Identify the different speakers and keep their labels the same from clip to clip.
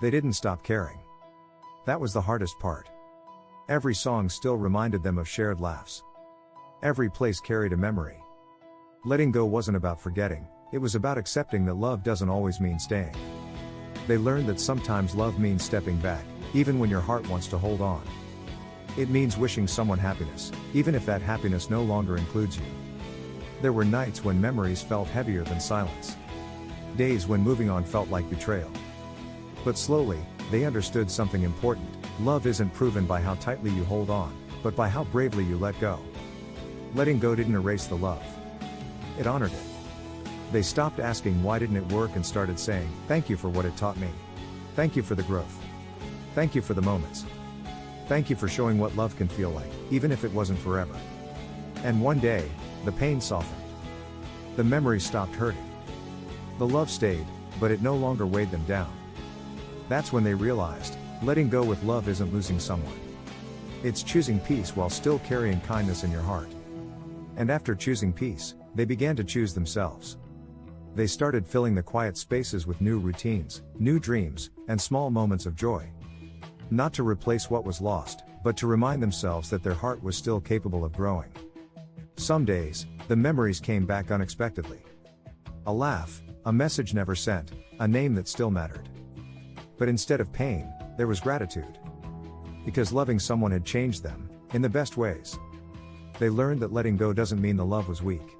Speaker 1: They didn't stop caring. That was the hardest part. Every song still reminded them of shared laughs. Every place carried a memory. Letting go wasn't about forgetting, it was about accepting that love doesn't always mean staying. They learned that sometimes love means stepping back, even when your heart wants to hold on. It means wishing someone happiness, even if that happiness no longer includes you. There were nights when memories felt heavier than silence. Days when moving on felt like betrayal. But slowly, they understood something important. Love isn't proven by how tightly you hold on, but by how bravely you let go. Letting go didn't erase the love. It honored it. They stopped asking why didn't it work and started saying, thank you for what it taught me. Thank you for the growth. Thank you for the moments. Thank you for showing what love can feel like, even if it wasn't forever. And one day, the pain softened. The memories stopped hurting. The love stayed, but it no longer weighed them down. That's when they realized, letting go with love isn't losing someone. It's choosing peace while still carrying kindness in your heart. And after choosing peace, they began to choose themselves. They started filling the quiet spaces with new routines, new dreams, and small moments of joy. Not to replace what was lost, but to remind themselves that their heart was still capable of growing. Some days, the memories came back unexpectedly. A laugh, a message never sent, a name that still mattered. But instead of pain, there was gratitude. Because loving someone had changed them, in the best ways. They learned that letting go doesn't mean the love was weak.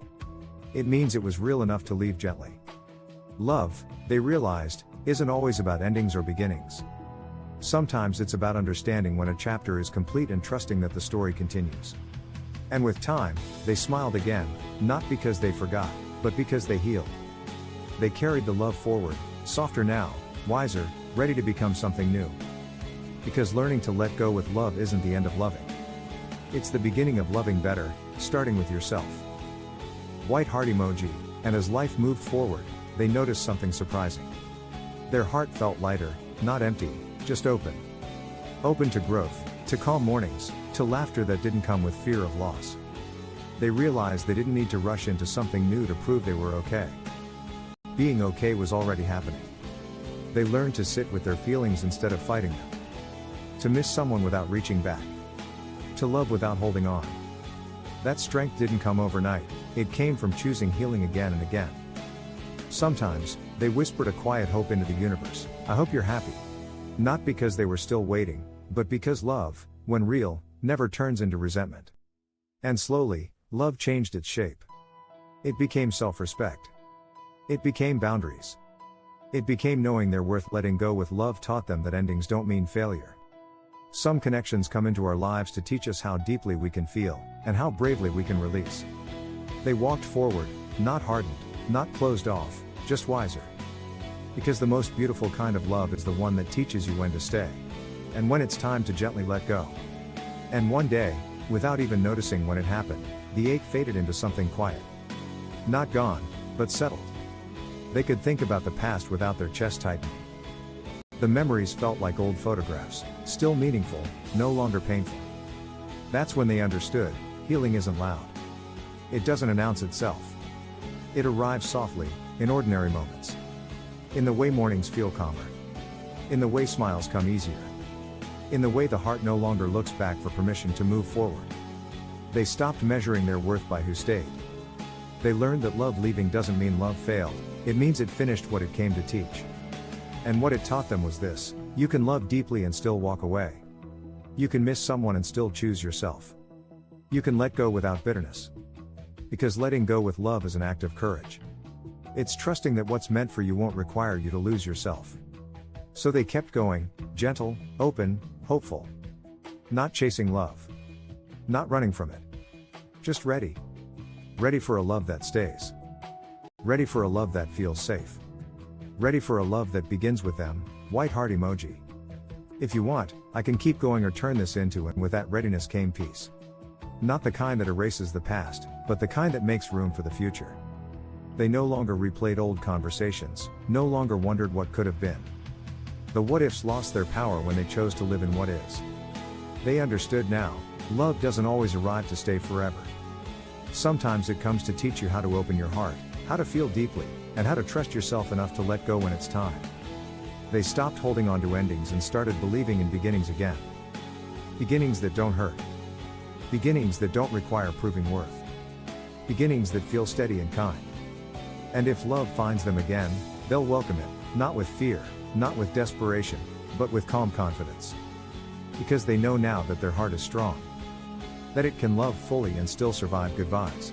Speaker 1: It means it was real enough to leave gently. Love, they realized, isn't always about endings or beginnings. Sometimes it's about understanding when a chapter is complete and trusting that the story continues. And with time, they smiled again, not because they forgot, but because they healed. They carried the love forward, softer now, wiser, ready to become something new. Because learning to let go with love isn't the end of loving. It's the beginning of loving better, starting with yourself. White heart emoji, and as life moved forward, they noticed something surprising. Their heart felt lighter, not empty, just open. Open to growth, to calm mornings, to laughter that didn't come with fear of loss. They realized they didn't need to rush into something new to prove they were okay. Being okay was already happening. They learned to sit with their feelings instead of fighting them. To miss someone without reaching back. To love without holding on. That strength didn't come overnight, it came from choosing healing again and again. Sometimes, they whispered a quiet hope into the universe, I hope you're happy. Not because they were still waiting, but because love, when real, never turns into resentment. And slowly, love changed its shape. It became self-respect. It became boundaries. It became knowing their worth. Letting go with love taught them that endings don't mean failure. Some connections come into our lives to teach us how deeply we can feel, and how bravely we can release. They walked forward, not hardened, not closed off, just wiser. Because the most beautiful kind of love is the one that teaches you when to stay. And when it's time to gently let go. And one day, without even noticing when it happened, the ache faded into something quiet. Not gone, but settled. They could think about the past without their chest tightening. The memories felt like old photographs, still meaningful, no longer painful. That's when they understood, healing isn't loud. It doesn't announce itself. It arrives softly, in ordinary moments. In the way mornings feel calmer. In the way smiles come easier. In the way the heart no longer looks back for permission to move forward. They stopped measuring their worth by who stayed. They learned that love leaving doesn't mean love failed, it means it finished what it came to teach. And what it taught them was this: you can love deeply and still walk away. You can miss someone and still choose yourself. You can let go without bitterness. Because letting go with love is an act of courage. It's trusting that what's meant for you won't require you to lose yourself. So they kept going, gentle, open, hopeful. Not chasing love. Not running from it. Just ready. Ready for a love that stays. Ready for a love that feels safe. Ready for a love that begins with them, white heart emoji. If you want, I can keep going or turn this into, and with that readiness came peace. Not the kind that erases the past, but the kind that makes room for the future. They no longer replayed old conversations, no longer wondered what could have been. The what-ifs lost their power when they chose to live in what is. They understood now, love doesn't always arrive to stay forever. Sometimes it comes to teach you how to open your heart, how to feel deeply, and how to trust yourself enough to let go when it's time. They stopped holding on to endings and started believing in beginnings again. Beginnings that don't hurt. Beginnings that don't require proving worth. Beginnings that feel steady and kind. And if love finds them again, they'll welcome it, not with fear, not with desperation, but with calm confidence. Because they know now that their heart is strong. That it can love fully and still survive goodbyes.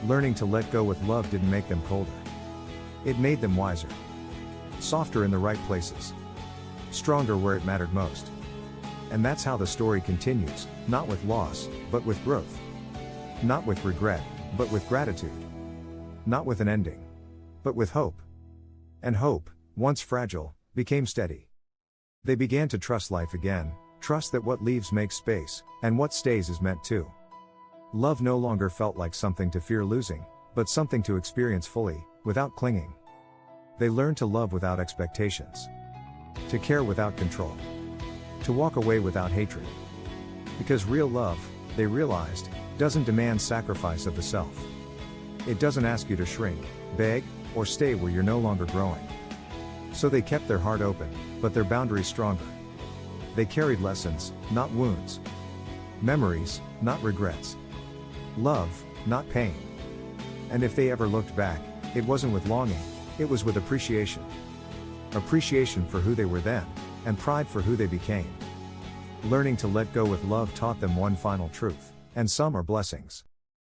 Speaker 1: Learning to let go with love didn't make them colder. It made them wiser. Softer in the right places. Stronger where it mattered most. And that's how the story continues, not with loss, but with growth. Not with regret, but with gratitude. Not with an ending, but with hope. And hope, once fragile, became steady. They began to trust life again, trust that what leaves makes space, and what stays is meant to. Love no longer felt like something to fear losing, but something to experience fully, without clinging. They learned to love without expectations. To care without control. To walk away without hatred. Because real love, they realized, doesn't demand sacrifice of the self. It doesn't ask you to shrink, beg, or stay where you're no longer growing. So they kept their heart open, but their boundaries stronger. They carried lessons, not wounds. Memories, not regrets. Love, not pain. And if they ever looked back, it wasn't with longing, it was with appreciation. Appreciation for who they were then, and pride for who they became. Learning to let go with love taught them one final truth, and some are blessings.